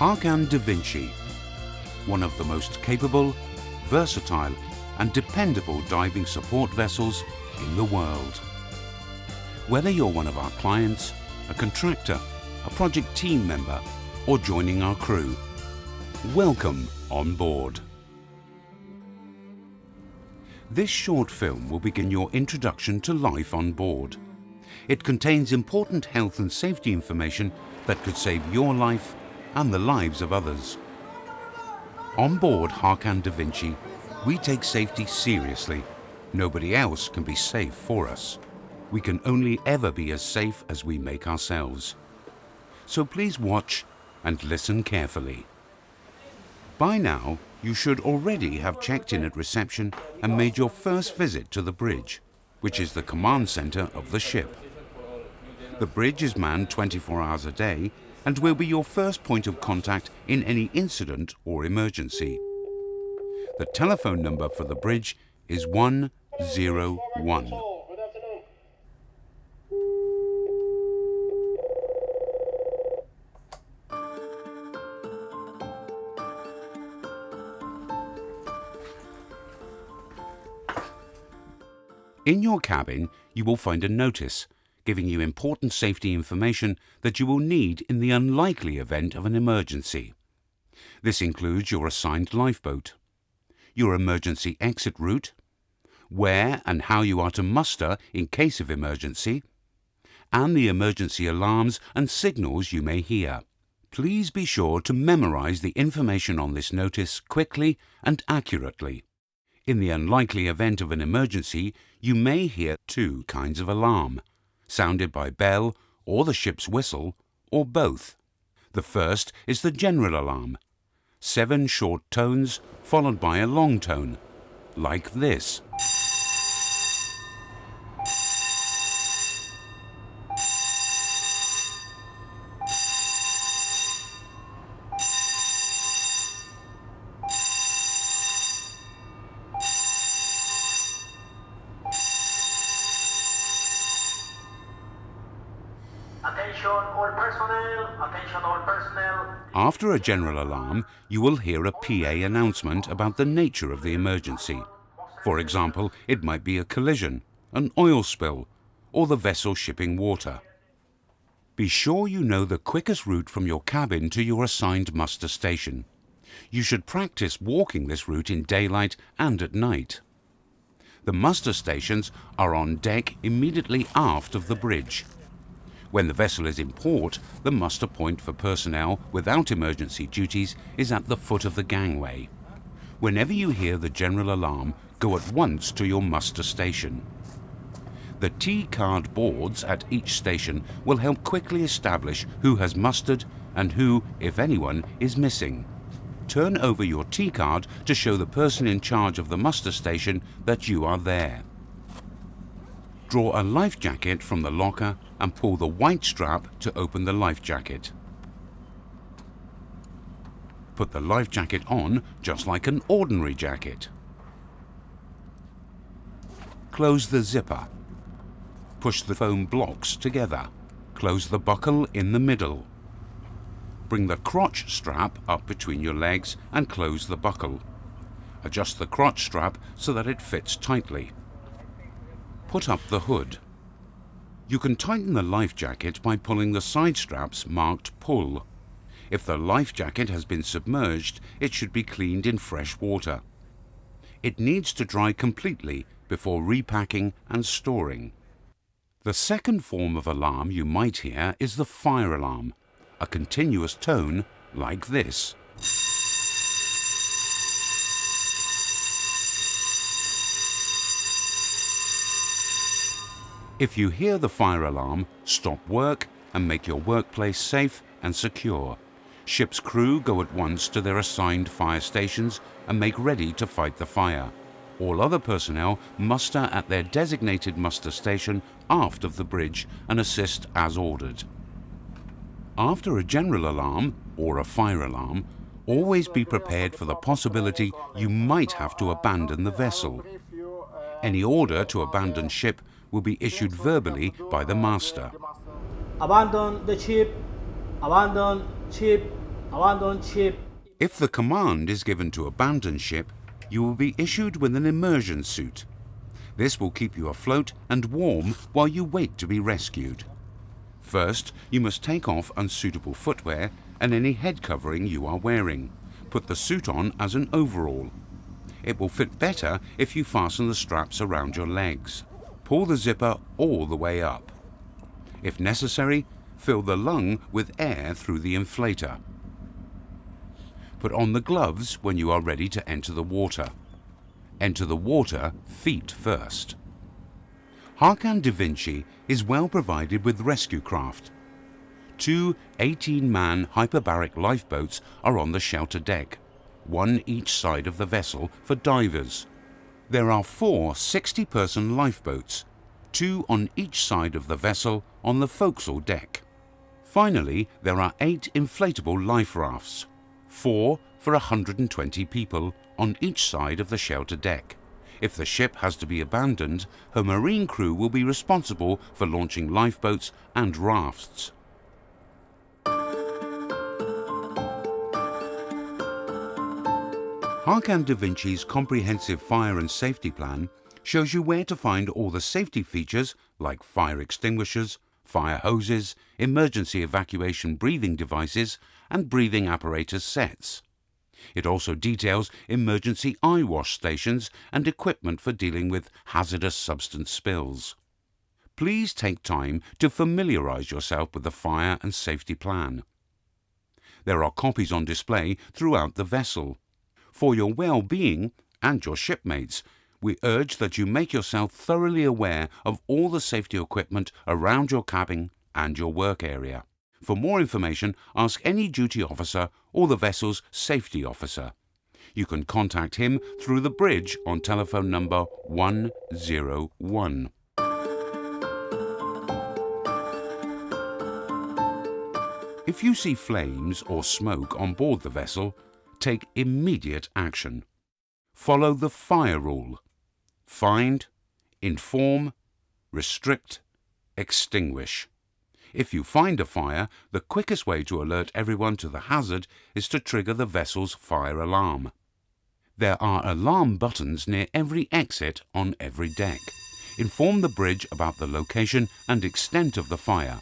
Harkand Da Vinci, one of the most capable, versatile and dependable diving support vessels in the world. Whether you're one of our clients, a contractor, a project team member or joining our crew, welcome on board. This short film will begin your introduction to life on board. It contains important health and safety information that could save your life and the lives of others. On board Harkand Da Vinci, we take safety seriously. Nobody else can be safe for us. We can only ever be as safe as we make ourselves. So please watch and listen carefully. By now, you should already have checked in at reception and made your first visit to the bridge, which is the command center of the ship. The bridge is manned 24 hours a day and will be your first point of contact in any incident or emergency. The telephone number for the bridge is 101. In your cabin, you will find a notice giving you important safety information that you will need in the unlikely event of an emergency. This includes your assigned lifeboat, your emergency exit route, where and how you are to muster in case of emergency, and the emergency alarms and signals you may hear. Please be sure to memorize the information on this notice quickly and accurately. In the unlikely event of an emergency, you may hear two kinds of alarm, sounded by bell or the ship's whistle, or both. The first is the general alarm, 7 short tones followed by a long tone, like this. Attention all personnel, attention all personnel. After a general alarm, you will hear a PA announcement about the nature of the emergency. For example, it might be a collision, an oil spill, or the vessel shipping water. Be sure you know the quickest route from your cabin to your assigned muster station. You should practice walking this route in daylight and at night. The muster stations are on deck immediately aft of the bridge. When the vessel is in port, the muster point for personnel without emergency duties is at the foot of the gangway. Whenever you hear the general alarm, go at once to your muster station. The T-card boards at each station will help quickly establish who has mustered and who, if anyone, is missing. Turn over your T-card to show the person in charge of the muster station that you are there. Draw a life jacket from the locker and pull the white strap to open the life jacket. Put the life jacket on just like an ordinary jacket. Close the zipper. Push the foam blocks together. Close the buckle in the middle. Bring the crotch strap up between your legs and close the buckle. Adjust the crotch strap so that it fits tightly. Put up the hood. You can tighten the life jacket by pulling the side straps marked pull. If the life jacket has been submerged, it should be cleaned in fresh water. It needs to dry completely before repacking and storing. The second form of alarm you might hear is the fire alarm, a continuous tone like this. If you hear the fire alarm, stop work and make your workplace safe and secure. Ship's crew go at once to their assigned fire stations and make ready to fight the fire. All other personnel muster at their designated muster station aft of the bridge and assist as ordered. After a general alarm or a fire alarm, always be prepared for the possibility you might have to abandon the vessel. Any order to abandon ship will be issued verbally by the master. Abandon the ship, abandon ship. abandon ship. If the command is given to abandon ship, you will be issued with an immersion suit. This will keep you afloat and warm while you wait to be rescued. First, you must take off unsuitable footwear and any head covering you are wearing. Put the suit on as an overall. It will fit better if you fasten the straps around your legs. Pull the zipper all the way up. If necessary, fill the lung with air through the inflator. Put on the gloves when you are ready to enter the water. Enter the water feet first. Harkand Da Vinci is well provided with rescue craft. 2 18-man hyperbaric lifeboats are on the shelter deck, one each side of the vessel for divers. There are 4 60-person lifeboats, 2 on each side of the vessel on the forecastle deck. Finally, there are 8 inflatable life rafts, 4 for 120 people on each side of the shelter deck. If the ship has to be abandoned, her marine crew will be responsible for launching lifeboats and rafts. Harkand Da Vinci's comprehensive fire and safety plan shows you where to find all the safety features like fire extinguishers, fire hoses, emergency evacuation breathing devices, and breathing apparatus sets. It also details emergency eye wash stations and equipment for dealing with hazardous substance spills. Please take time to familiarize yourself with the fire and safety plan. There are copies on display throughout the vessel. For your well-being and your shipmates, we urge that you make yourself thoroughly aware of all the safety equipment around your cabin and your work area. For more information, ask any duty officer or the vessel's safety officer. You can contact him through the bridge on telephone number 101. If you see flames or smoke on board the vessel, take immediate action. Follow the fire rule. Find, inform, restrict, extinguish. If you find a fire, the quickest way to alert everyone to the hazard is to trigger the vessel's fire alarm. There are alarm buttons near every exit on every deck. Inform the bridge about the location and extent of the fire.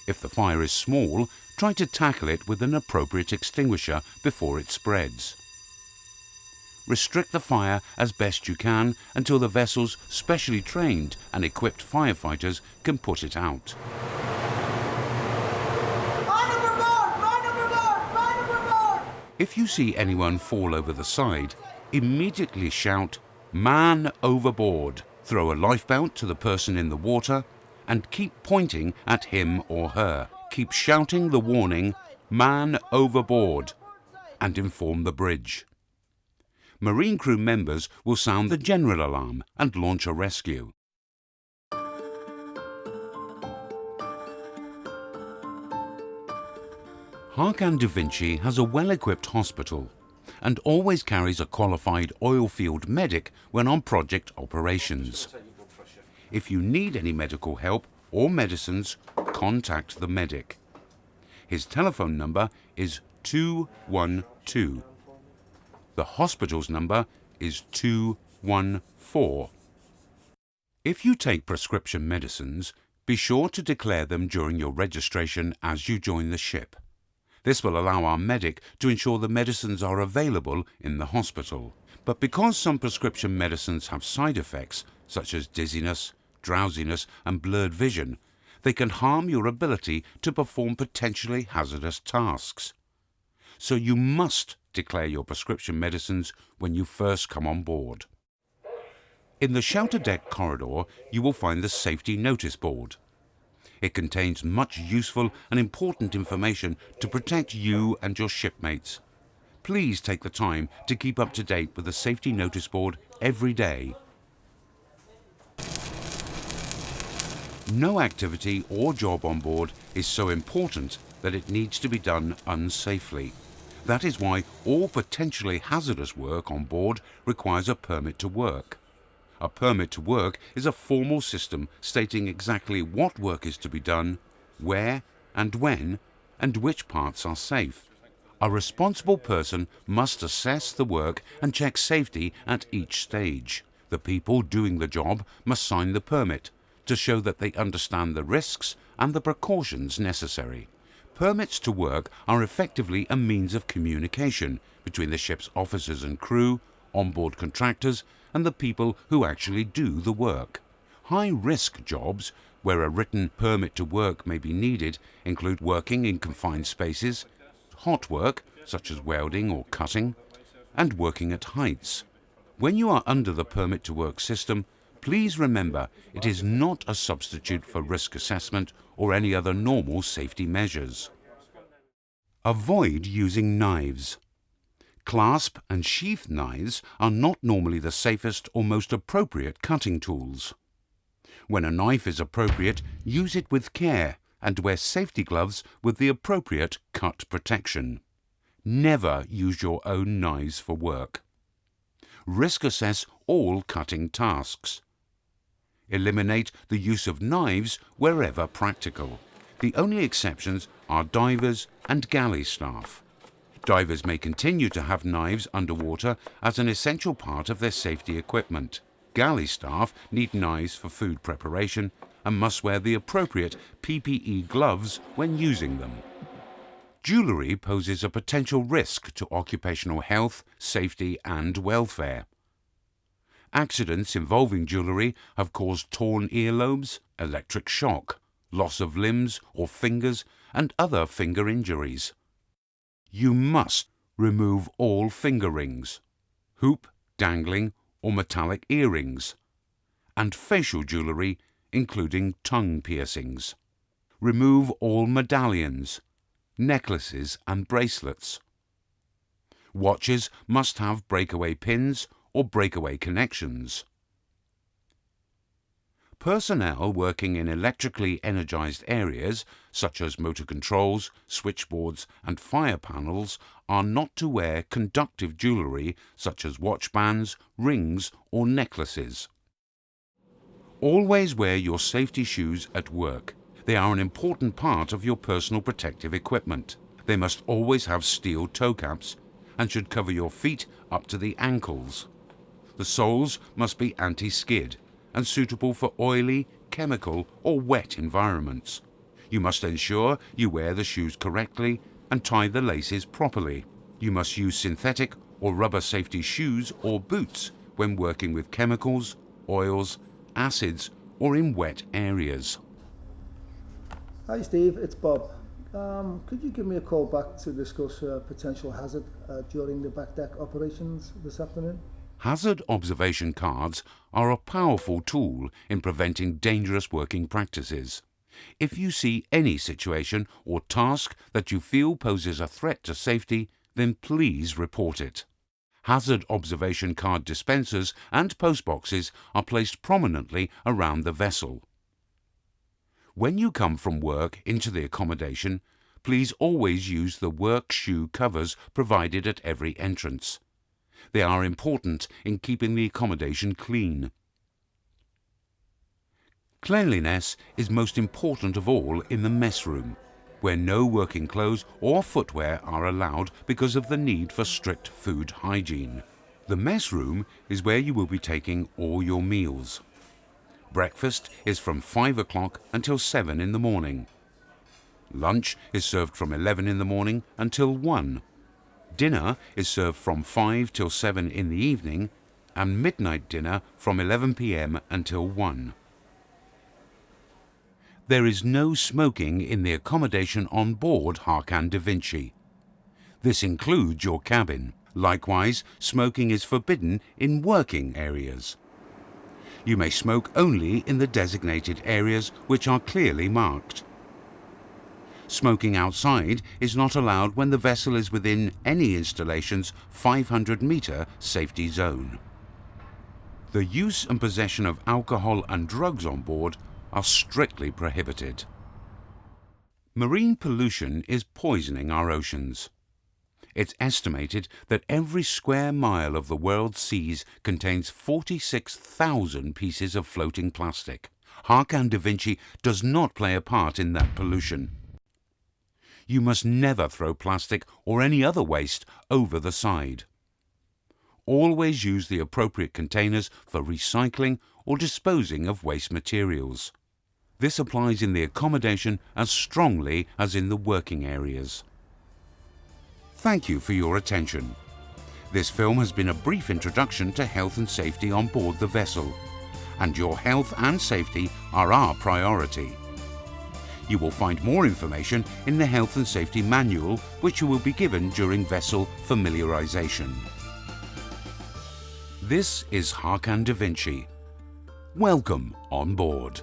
If the fire is small, try to tackle it with an appropriate extinguisher before it spreads. Restrict the fire as best you can until the vessel's specially trained and equipped firefighters can put it out. If you see anyone fall over the side, immediately shout, "Man overboard!" Throw a lifebelt to the person in the water and keep pointing at him or her. Keep shouting the warning, "Man overboard!" and inform the bridge. Marine crew members will sound the general alarm and launch a rescue. Harkand Da Vinci has a well-equipped hospital and always carries a qualified oil field medic when on project operations. If you need any medical help or medicines, contact the medic. His telephone number is 212. The hospital's number is 214. If you take prescription medicines, be sure to declare them during your registration as you join the ship. This will allow our medic to ensure the medicines are available in the hospital. But because some prescription medicines have side effects, such as dizziness, drowsiness, and blurred vision, they can harm your ability to perform potentially hazardous tasks. So you must declare your prescription medicines when you first come on board. In the shelter deck corridor, you will find the safety notice board. It contains much useful and important information to protect you and your shipmates. Please take the time to keep up to date with the safety notice board every day. No activity or job on board is so important that it needs to be done unsafely. That is why all potentially hazardous work on board requires a permit to work. A permit to work is a formal system stating exactly what work is to be done, where and when, and which parts are safe. A responsible person must assess the work and check safety at each stage. The people doing the job must sign the permit to show that they understand the risks and the precautions necessary. Permits to work are effectively a means of communication between the ship's officers and crew, onboard contractors, and the people who actually do the work. High-risk jobs, where a written permit to work may be needed, include working in confined spaces, hot work, such as welding or cutting, and working at heights. When you are under the permit to work system, please remember it is not a substitute for risk assessment or any other normal safety measures. Avoid using knives. Clasp and sheath knives are not normally the safest or most appropriate cutting tools. When a knife is appropriate, use it with care and wear safety gloves with the appropriate cut protection. Never use your own knives for work. Risk assess all cutting tasks. Eliminate the use of knives wherever practical. The only exceptions are divers and galley staff. Divers may continue to have knives underwater as an essential part of their safety equipment. Galley staff need knives for food preparation and must wear the appropriate PPE gloves when using them. Jewellery poses a potential risk to occupational health, safety and welfare. Accidents involving jewellery have caused torn earlobes, electric shock, loss of limbs or fingers, and other finger injuries. You must remove all finger rings, hoop, dangling, or metallic earrings, and facial jewellery, including tongue piercings. Remove all medallions, necklaces, and bracelets. Watches must have breakaway pins or breakaway connections. Personnel working in electrically energized areas, such as motor controls, switchboards, and fire panels, are not to wear conductive jewellery such as watch bands, rings, or necklaces. Always wear your safety shoes at work. They are an important part of your personal protective equipment. They must always have steel toe caps and should cover your feet up to the ankles. The soles must be anti-skid and suitable for oily, chemical, or wet environments. You must ensure you wear the shoes correctly and tie the laces properly. You must use synthetic or rubber safety shoes or boots when working with chemicals, oils, acids, or in wet areas. Hi Steve, it's Bob. Could you give me a call back to discuss a potential hazard during the back deck operations this afternoon? Hazard observation cards are a powerful tool in preventing dangerous working practices. If you see any situation or task that you feel poses a threat to safety, then please report it. Hazard observation card dispensers and postboxes are placed prominently around the vessel. When you come from work into the accommodation, please always use the work shoe covers provided at every entrance. They are important in keeping the accommodation clean. Cleanliness is most important of all in the mess room, where no working clothes or footwear are allowed because of the need for strict food hygiene. The mess room is where you will be taking all your meals. Breakfast is from 5 o'clock until 7 in the morning. Lunch is served from 11 in the morning until 1. Dinner is served from 5 till 7 in the evening, and midnight dinner from 11 p.m. until 1. There is no smoking in the accommodation on board Harkand Da Vinci. This includes your cabin. Likewise, smoking is forbidden in working areas. You may smoke only in the designated areas which are clearly marked. Smoking outside is not allowed when the vessel is within any installation's 500-meter safety zone. The use and possession of alcohol and drugs on board are strictly prohibited. Marine pollution is poisoning our oceans. It's estimated that every square mile of the world's seas contains 46,000 pieces of floating plastic. Harkand Da Vinci does not play a part in that pollution. You must never throw plastic or any other waste over the side. Always use the appropriate containers for recycling or disposing of waste materials. This applies in the accommodation as strongly as in the working areas. Thank you for your attention. This film has been a brief introduction to health and safety on board the vessel, and your health and safety are our priority. You will find more information in the Health and Safety Manual, which you will be given during vessel familiarization. This is Harkand Da Vinci. Welcome on board.